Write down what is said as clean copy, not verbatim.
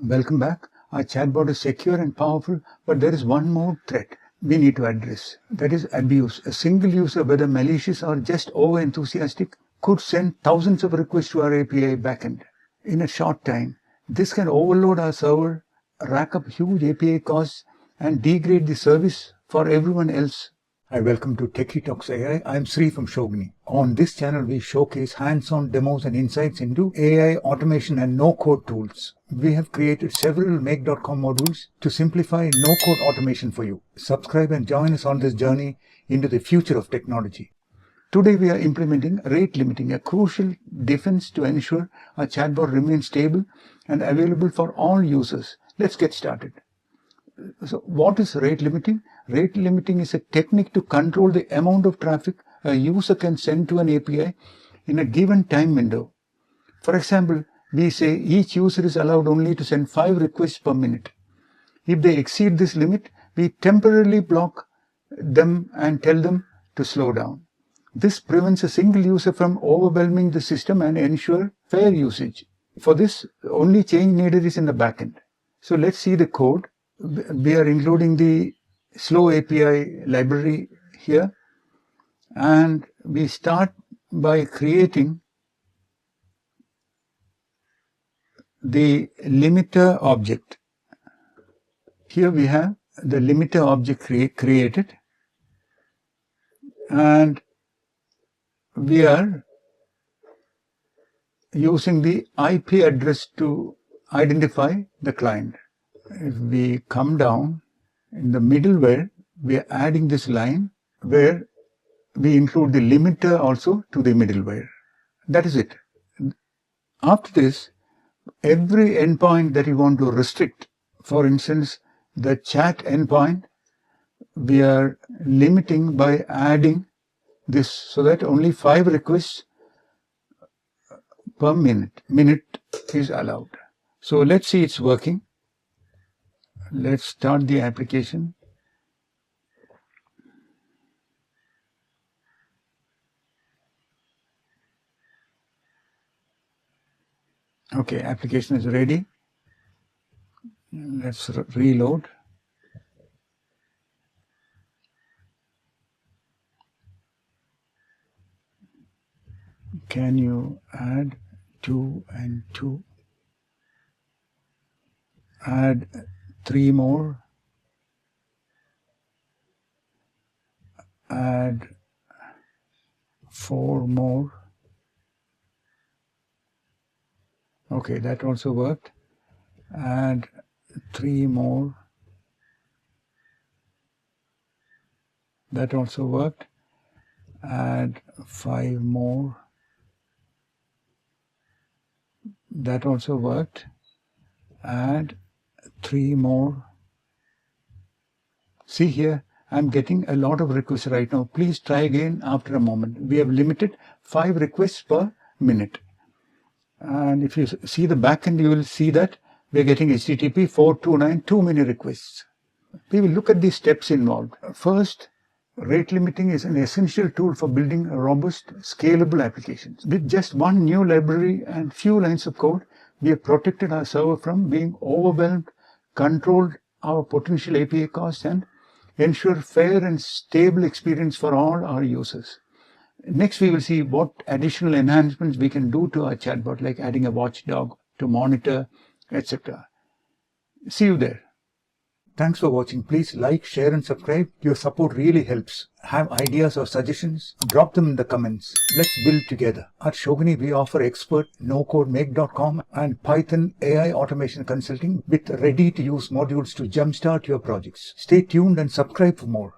Welcome back. Our chatbot is secure and powerful, but there is one more threat we need to address. That is abuse. A single user, whether malicious or just over-enthusiastic, could send thousands of requests to our API backend in a short time. This can overload our server, rack up huge API costs, and degrade the service for everyone else. Hi, welcome to Techie Talks AI. I'm Sri from Shogini. On this channel, we showcase hands-on demos and insights into AI automation and no-code tools. We have created several Make.com modules to simplify no-code automation for you. Subscribe and join us on this journey into the future of technology. Today, we are implementing rate limiting, a crucial defense to ensure our chatbot remains stable and available for all users. Let's get started. So what is rate limiting? Rate limiting is a technique to control the amount of traffic a user can send to an API in a given time window. For example, we say each user is allowed only to send 5 requests per minute. If they exceed this limit, we temporarily block them and tell them to slow down. This prevents a single user from overwhelming the system and ensure fair usage. For this, the only change needed is in the backend. So let's see the code. We are including the Slow API library here, and we start by creating the limiter object. Here we have the limiter object created, and we are using the IP address to identify the client. If we come down in the middleware, we are adding this line where we include the limiter also to the middleware. That is it. After this, every endpoint that you want to restrict, for instance, the chat endpoint, we are limiting by adding this so that only 5 requests per minute is allowed. So let's see it's working. Let's start the application. Okay, application is ready. Let's reload. Can you add 2 and 2? Add 3 more. Add 4 more. Okay, that also worked. Add 3 more. That also worked. Add 5 more. That also worked. Add 3 more. See here, I'm getting a lot of requests right now. Please try again after a moment. We have limited 5 requests per minute. And if you see the backend, you will see that we are getting HTTP 429, too many requests. We will look at the steps involved. First, rate limiting is an essential tool for building robust, scalable applications. With just one new library and few lines of code, we have protected our server from being overwhelmed, controlled our potential API costs, and ensure fair and stable experience for all our users. Next, we will see what additional enhancements we can do to our chatbot, like adding a watchdog to monitor, etc. See you there. Thanks for watching. Please like, share and subscribe. Your support really helps. Have ideas or suggestions? Drop them in the comments. Let's build together. At Shogini, we offer expert no-code Make.com and Python AI automation consulting with ready-to-use modules to jumpstart your projects. Stay tuned and subscribe for more.